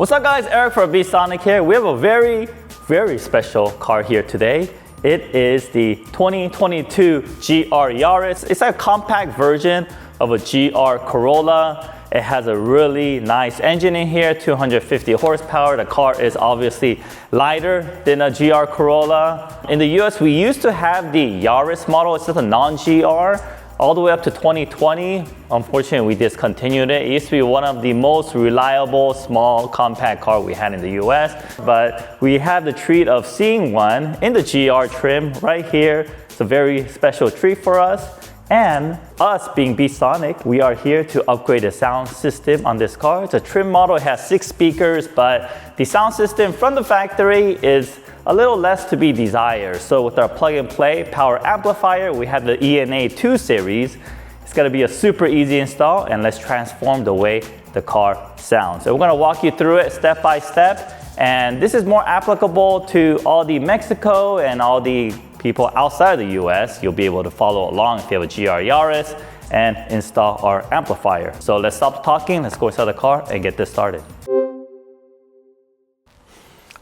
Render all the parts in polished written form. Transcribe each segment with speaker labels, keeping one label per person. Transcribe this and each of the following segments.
Speaker 1: What's up guys, Eric from VSonic here. We have a very special car here today. It is the 2022 GR Yaris. It's a compact version of a GR Corolla. It has a really nice engine in here, 250 horsepower. The car is obviously lighter than a GR Corolla. In the US, we used to have the Yaris model. It's just a non-GR, all the way up to 2020. Unfortunately, we discontinued it. It used to be one of the most reliable small compact car we had in the US. But we have the treat of seeing one in the GR trim right here. It's a very special treat for us. And us being VSonic, we are here to upgrade the sound system on this car. It's a trim model, it has 6 speakers, but the sound system from the factory is a little less to be desired. So with our plug-and-play power amplifier, we have the ENA 2 series. It's gonna be a super easy install, and let's transform the way the car sounds. So we're gonna walk you through it step by step, and this is more applicable to all the Mexico and all the people outside of the US. You'll be able to follow along if you have a GR Yaris and install our amplifier. So let's stop talking, let's go inside the car and get this started.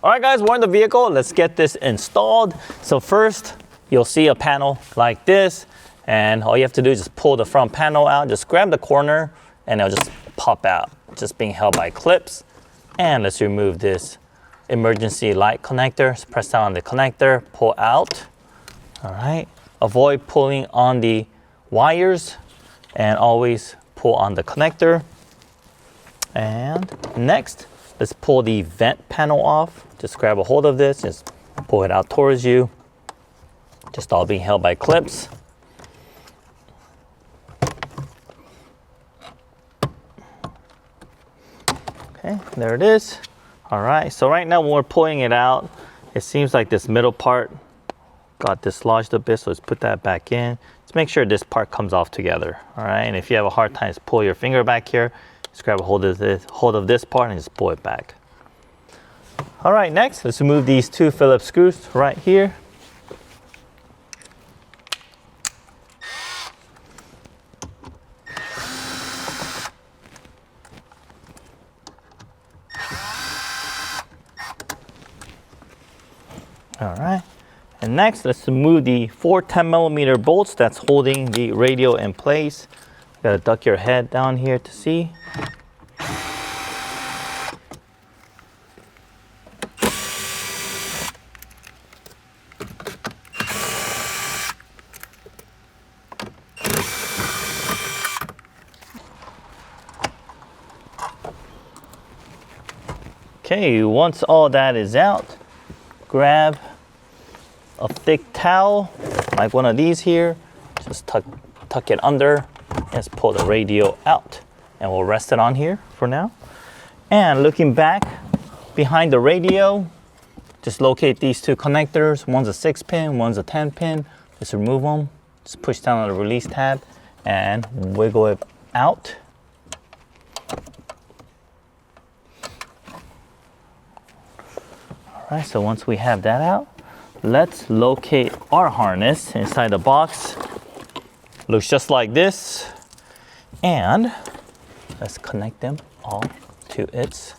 Speaker 1: All right guys, we're in the vehicle. Let's get this installed. So first, you'll see a panel like this, and all you have to do is just pull the front panel out, just grab the corner, and it'll just pop out, just being held by clips. And let's remove this emergency light connector. Just press down on the connector, pull out. All right, avoid pulling on the wires and always pull on the connector. And next, let's pull the vent panel off. Just grab a hold of this, just pull it out towards you. Just all being held by clips. Okay, there it is. All right, so right now when we're pulling it out, it seems like this middle part got dislodged a bit, so let's put that back in. Just make sure this part comes off together, all right? And if you have a hard time, just pull your finger back here. Just grab a hold of this part and just pull it back. All right, next, let's remove these 2 Phillips screws right here. All right. And next, let's remove the 4 10mm bolts that's holding the radio in place. You gotta duck your head down here to see. Okay, once all that is out, grab a thick towel, like one of these here, just tuck it under, and just pull the radio out. And we'll rest it on here for now. And looking back behind the radio, just locate these 2 connectors. One's a 6-pin, one's a 10-pin. Just remove them, just push down on the release tab and wiggle it out. All right, so once we have that out, let's locate our harness inside the box. Looks just like this. And let's connect them all to its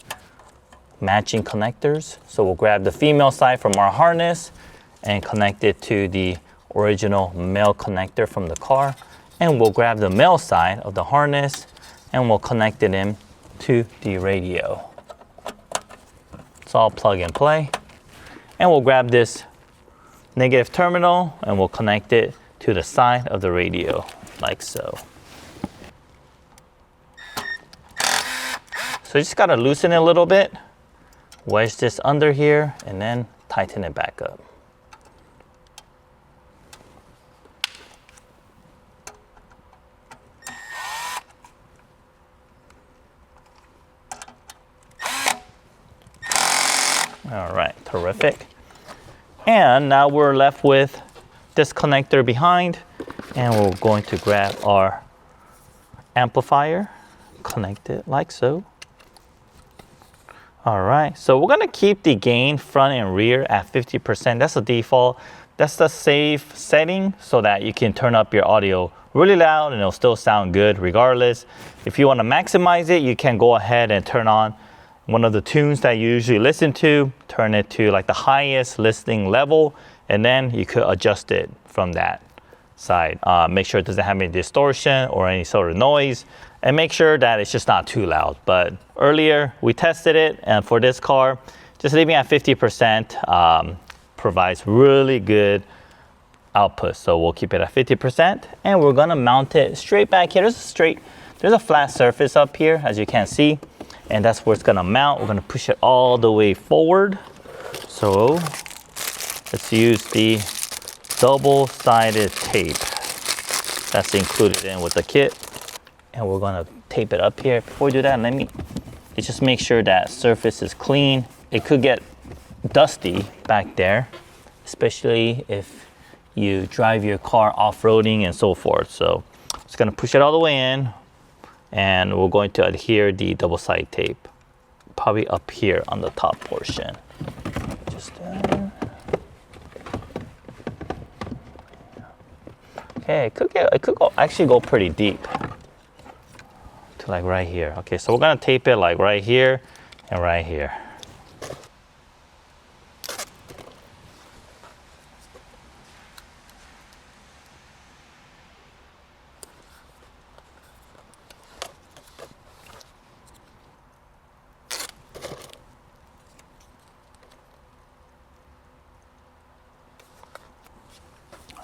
Speaker 1: matching connectors. So we'll grab the female side from our harness and connect it to the original male connector from the car. And we'll grab the male side of the harness and we'll connect it in to the radio. It's all plug and play. And we'll grab this negative terminal and we'll connect it to the side of the radio, like so. So you just gotta loosen it a little bit, wedge this under here, and then tighten it back up. All right, terrific. And now we're left with this connector behind, and we're going to grab our amplifier, connect it like so. All right, so we're gonna keep the gain front and rear at 50%. That's the default. That's the safe setting so that you can turn up your audio really loud and it'll still sound good regardless. If you want to maximize it, you can go ahead and turn on one of the tunes that you usually listen to, turn it to like the highest listening level, and then you could adjust it from that side. Make sure it doesn't have any distortion or any sort of noise, and make sure that it's just not too loud. But earlier we tested it, and for this car, just leaving at 50% provides really good output. So we'll keep it at 50%, and we're gonna mount it straight back here. There's a flat surface up here, as you can see, and that's where it's gonna mount. We're gonna push it all the way forward. So let's use the double-sided tape that's included in with the kit, and we're gonna tape it up here. Before we do that, let's just make sure that surface is clean. It could get dusty back there, especially if you drive your car off-roading and so forth. So just gonna push it all the way in, and we're going to adhere the double-sided tape probably up here on the top portion. Just okay, it could actually go pretty deep to like right here. Okay, so we're gonna tape it like right here and right here.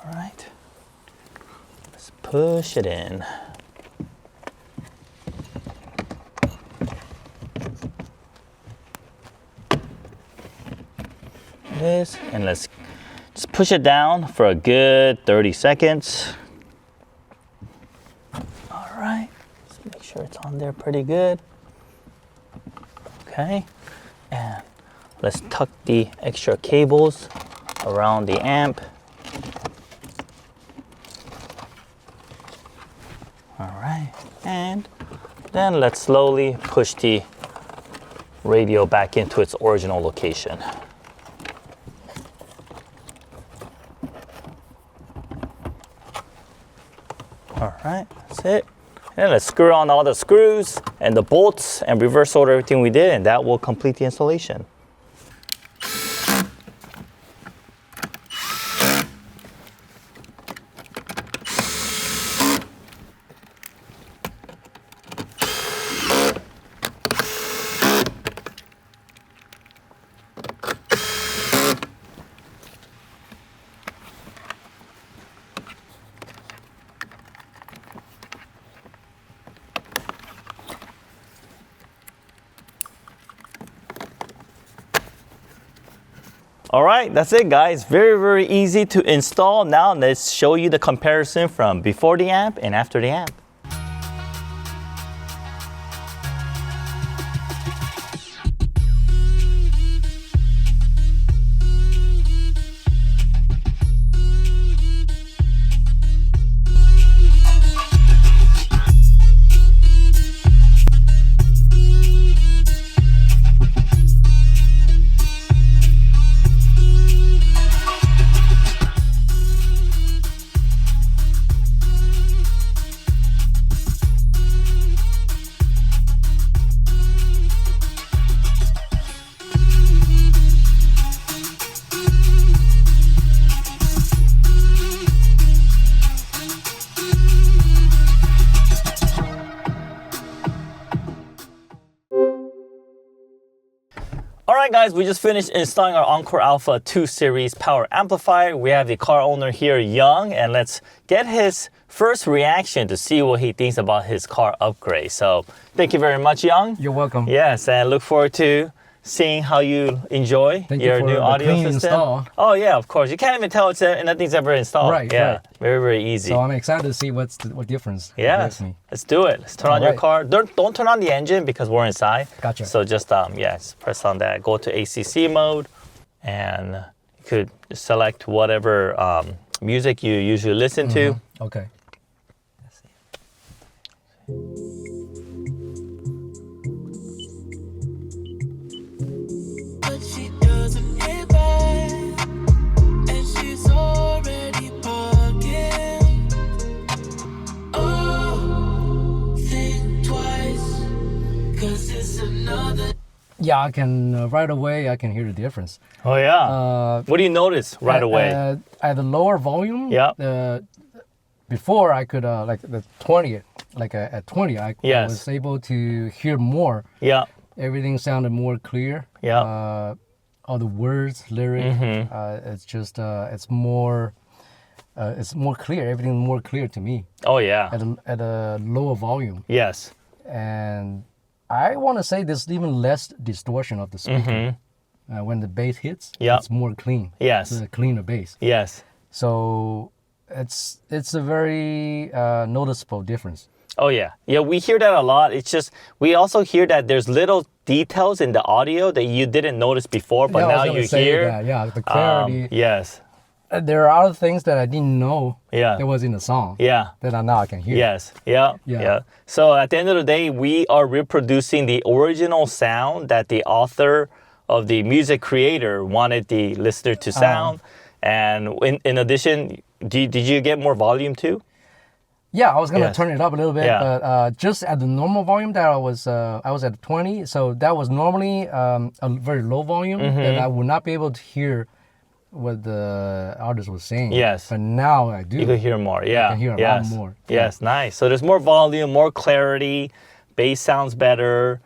Speaker 1: All right, let's push it in. This, and let's just push it down for a good 30 seconds. All right, let's make sure it's on there pretty good. Okay, and let's tuck the extra cables around the amp. All right, and then let's slowly push the radio back into its original location. All right, that's it. And let's screw on all the screws and the bolts and reverse order everything we did, and that will complete the installation. All right, that's it guys. Very, very easy to install. Now let's show you the comparison from before the amp and after the amp. Alright guys, we just finished installing our Encore Alpha 2 Series Power Amplifier. We have the car owner here, Young, and let's get his first reaction to see what he thinks about his car upgrade. So, thank you very much, Young.
Speaker 2: You're welcome.
Speaker 1: Yes, and look forward to seeing how you enjoy your new audio system.
Speaker 2: Install.
Speaker 1: Oh yeah, of course. You can't even tell nothing's ever installed.
Speaker 2: Right,
Speaker 1: yeah,
Speaker 2: right.
Speaker 1: Very, very easy.
Speaker 2: So I'm excited to see what difference.
Speaker 1: Yeah, let's do it. Let's turn on your car. Don't turn on the engine because we're inside.
Speaker 2: Gotcha.
Speaker 1: So just just press on that. Go to ACC mode, and you could select whatever music you usually listen to.
Speaker 2: Okay.
Speaker 3: Let's see. But she doesn't hit back, and she's already bugging. Oh, think twice, 'cause it's another.
Speaker 2: Yeah, I can right away. I can hear the difference.
Speaker 1: Oh yeah. What do you notice right away?
Speaker 2: At the lower volume.
Speaker 1: Yeah.
Speaker 2: Before I could like the 20, like at 20, I
Speaker 1: Yes.
Speaker 2: was able to hear more.
Speaker 1: Yeah.
Speaker 2: Everything sounded more clear.
Speaker 1: Yeah.
Speaker 2: All the words, lyric. It's just it's more clear. Everything more clear to me
Speaker 1: Oh yeah.
Speaker 2: at a lower volume.
Speaker 1: Yes.
Speaker 2: And I want to say there's even less distortion of the speaker. When the bass hits,
Speaker 1: Yeah.
Speaker 2: it's more clean.
Speaker 1: Yes.
Speaker 2: It's a cleaner bass.
Speaker 1: Yes.
Speaker 2: So it's a very noticeable difference.
Speaker 1: Oh yeah. Yeah, we hear that a lot. It's just we also hear that there's little details in the audio that you didn't notice before, but
Speaker 2: Yeah, I was
Speaker 1: now
Speaker 2: gonna
Speaker 1: you
Speaker 2: say
Speaker 1: hear.
Speaker 2: that, yeah, the clarity.
Speaker 1: Yes.
Speaker 2: There are other things that I didn't know
Speaker 1: Yeah.
Speaker 2: that was in the song
Speaker 1: Yeah.
Speaker 2: that now I can hear.
Speaker 1: Yes. Yeah.
Speaker 2: Yeah.
Speaker 1: Yeah. So at the end of the day, we are reproducing the original sound that the author of the music creator wanted the listener to sound. And in addition, did you get more volume too?
Speaker 2: Yeah, I was gonna
Speaker 1: Yes.
Speaker 2: turn it up a little bit,
Speaker 1: Yeah.
Speaker 2: but just at the normal volume that I was at 20, so that was normally a very low volume that I would not be able to hear what the artist was saying.
Speaker 1: Yes.
Speaker 2: But now I do.
Speaker 1: You could hear more. Yeah.
Speaker 2: I can hear a
Speaker 1: yes.
Speaker 2: lot more.
Speaker 1: Yes. Nice. So there's more volume, more clarity. Bass sounds better.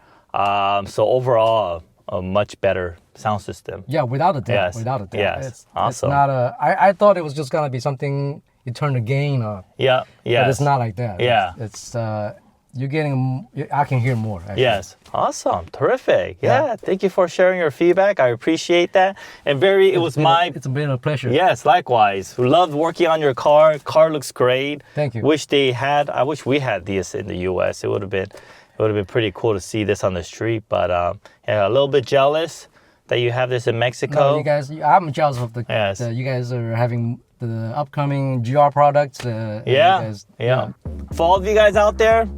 Speaker 1: So overall, a much better sound system.
Speaker 2: Yeah, without a doubt.
Speaker 1: Yes.
Speaker 2: Without a doubt.
Speaker 1: Yes.
Speaker 2: It's
Speaker 1: Awesome.
Speaker 2: not I thought it was just gonna be something you turn the gain up.
Speaker 1: Yeah. Yes.
Speaker 2: But it's not like that.
Speaker 1: Yeah.
Speaker 2: It's you're getting. I can hear more. Actually.
Speaker 1: Yes. Awesome. Terrific. Yeah. Thank you for sharing your feedback. I appreciate that. And
Speaker 2: It's a bit of a pleasure.
Speaker 1: Yes, likewise. Loved working on your car. Car looks great.
Speaker 2: Thank you.
Speaker 1: I wish we had this in the US. It would have been pretty cool to see this on the street. But yeah, a little bit jealous that you have this in Mexico.
Speaker 2: No, you guys. I'm jealous of the.
Speaker 1: Yes.
Speaker 2: You guys are having the upcoming GR products.
Speaker 1: Yeah,
Speaker 2: you guys,
Speaker 1: yeah. For all of you guys out there,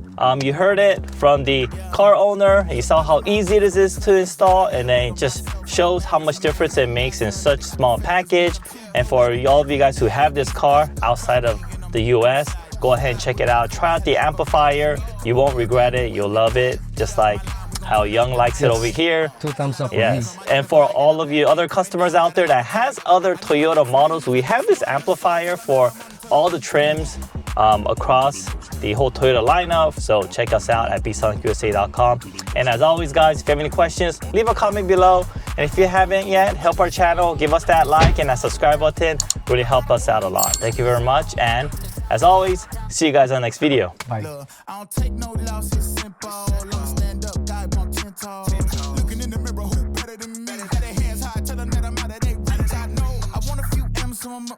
Speaker 1: you heard it from the car owner. You saw how easy it is to install, and then it just shows how much difference it makes in such small package. And for all of you guys who have this car outside of the US, go ahead and check it out. Try out the amplifier. You won't regret it. You'll love it, just like how Young likes it over here.
Speaker 2: 2 thumbs up for
Speaker 1: Yes,
Speaker 2: me.
Speaker 1: and for all of you other customers out there that has other Toyota models, we have this amplifier for all the trims across the whole Toyota lineup. So check us out at bsonicusa.com. And as always, guys, if you have any questions, leave a comment below. And if you haven't yet, help our channel, give us that like and that subscribe button. Really help us out a lot. Thank you very much. And as always, see you guys on the next video.
Speaker 2: Bye.
Speaker 3: I don't take no loss, it's simple.